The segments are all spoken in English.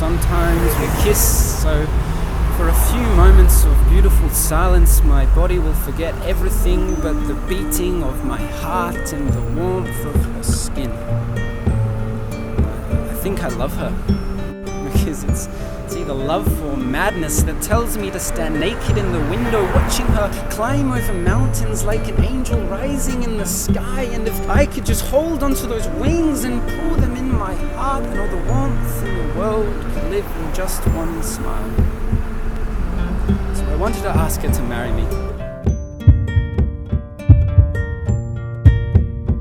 sometimes we kiss, so for a few moments of beautiful silence, my body will forget everything but the beating of my heart and the warmth of her skin. I think I love her, because it's either love or madness that tells me to stand naked in the window, watching her climb over mountains like an angel rising in the sky. And if I could just hold onto those wings and pull them in my heart, and all the warmth in the world could live in just one smile. So I wanted to ask her to marry me.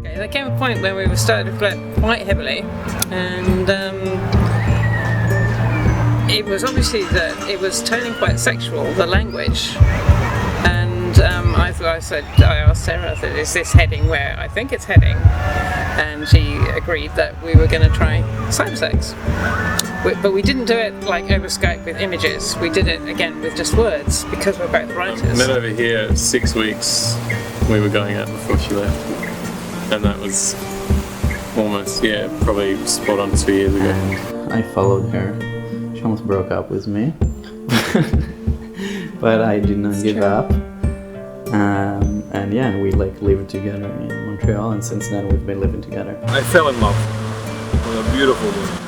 Okay, there came a point where we were starting to flirt quite heavily, and it was obviously that it was turning quite sexual, the language. And I asked Sarah, I said, is this heading where I think it's heading? And she agreed that we were going to try same sex. But we didn't do it like over Skype with images. We did it again with just words, because we're both writers. And then over here, 6 weeks, we were going out before she left. And that was almost, probably spot on 2 years ago. And I followed her. She almost broke up with me. But I did not give up. And we lived together in Montreal, and since then we've been living together. I fell in love with a beautiful woman.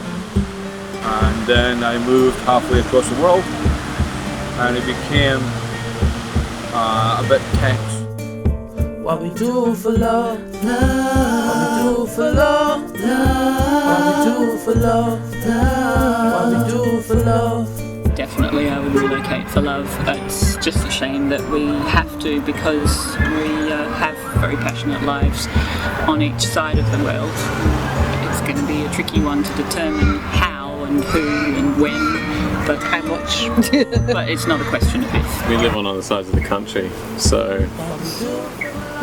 And then I moved halfway across the world, and it became a bit tense. What we do for love, love. What we do for love, love. What we do for love, love. What we do for love. Definitely I would relocate for love. It's just a shame that we have to, because we have very passionate lives on each side of the world. It's going to be a tricky one to determine how and who and when, but how much. But it's not a question of if. We live on other sides of the country, so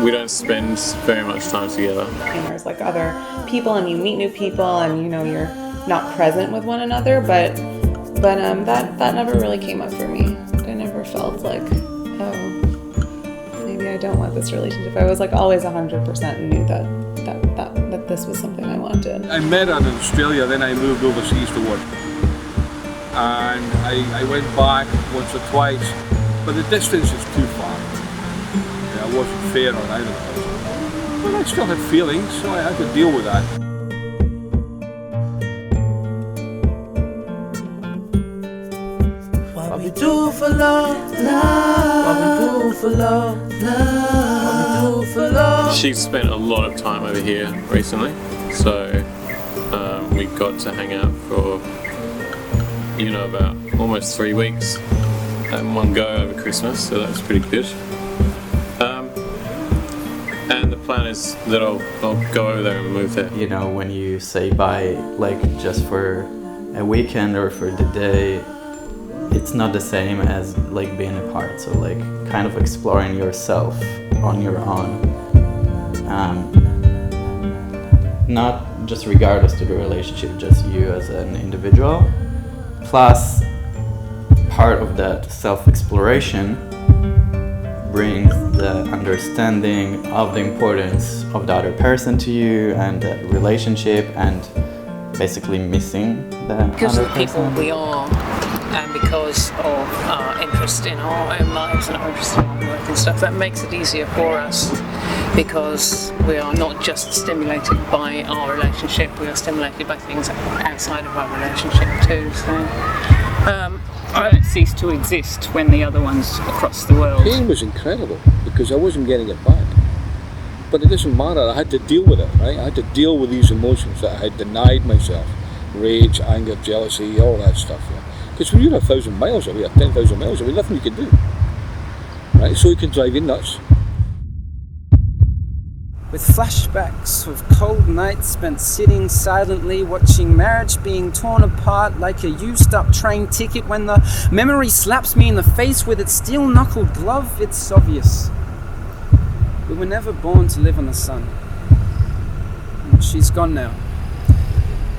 we don't spend very much time together. And there's like other people, and you meet new people, and you're not present with one another, but that never really came up for me. I never felt like, oh, maybe I don't want this relationship. I was like always 100% knew that this was something I wanted. I met her in Australia, then I moved overseas to work. And I went back once or twice, but the distance is too far. I wasn't fair on either of us. But I still had feelings, so I had to deal with that. What we do for love, love. What we do for love, love. What we do for love. She's spent a lot of time over here recently, so we got to hang out for about almost 3 weeks in one go over Christmas, so that was pretty good. And the plan is that I'll go over there and move there. When you say bye, just for a weekend or for the day, it's not the same as being apart. So kind of exploring yourself on your own. Not just regardless to the relationship, just you as an individual. Plus, part of that self-exploration brings the understanding of the importance of the other person to you and the relationship, and basically missing the Because other of the people person. we are, and because of our interest in our own lives and our interest in our work and stuff, that makes it easier for us, because we are not just stimulated by our relationship, we are stimulated by things outside of our relationship too. So I don't cease to exist when the other one's across the world. Pain was incredible because I wasn't getting it back. But it doesn't matter, I had to deal with it, right? I had to deal with these emotions that I had denied myself. Rage, anger, jealousy, all that stuff. Because when you're 1,000 miles away, or 10,000 miles away, nothing you can do. Right? So it can drive you nuts. With flashbacks of cold nights spent sitting silently watching marriage being torn apart like a used up train ticket, when the memory slaps me in the face with its steel knuckled glove, it's obvious. We were never born to live on the sun. And she's gone now.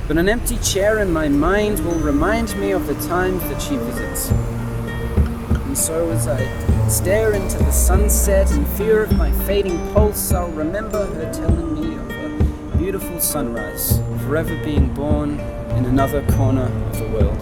But an empty chair in my mind will remind me of the times that she visits. And so as I stare into the sunset in fear of my fading pulse, I'll remember her telling me of a beautiful sunrise, forever being born in another corner of the world.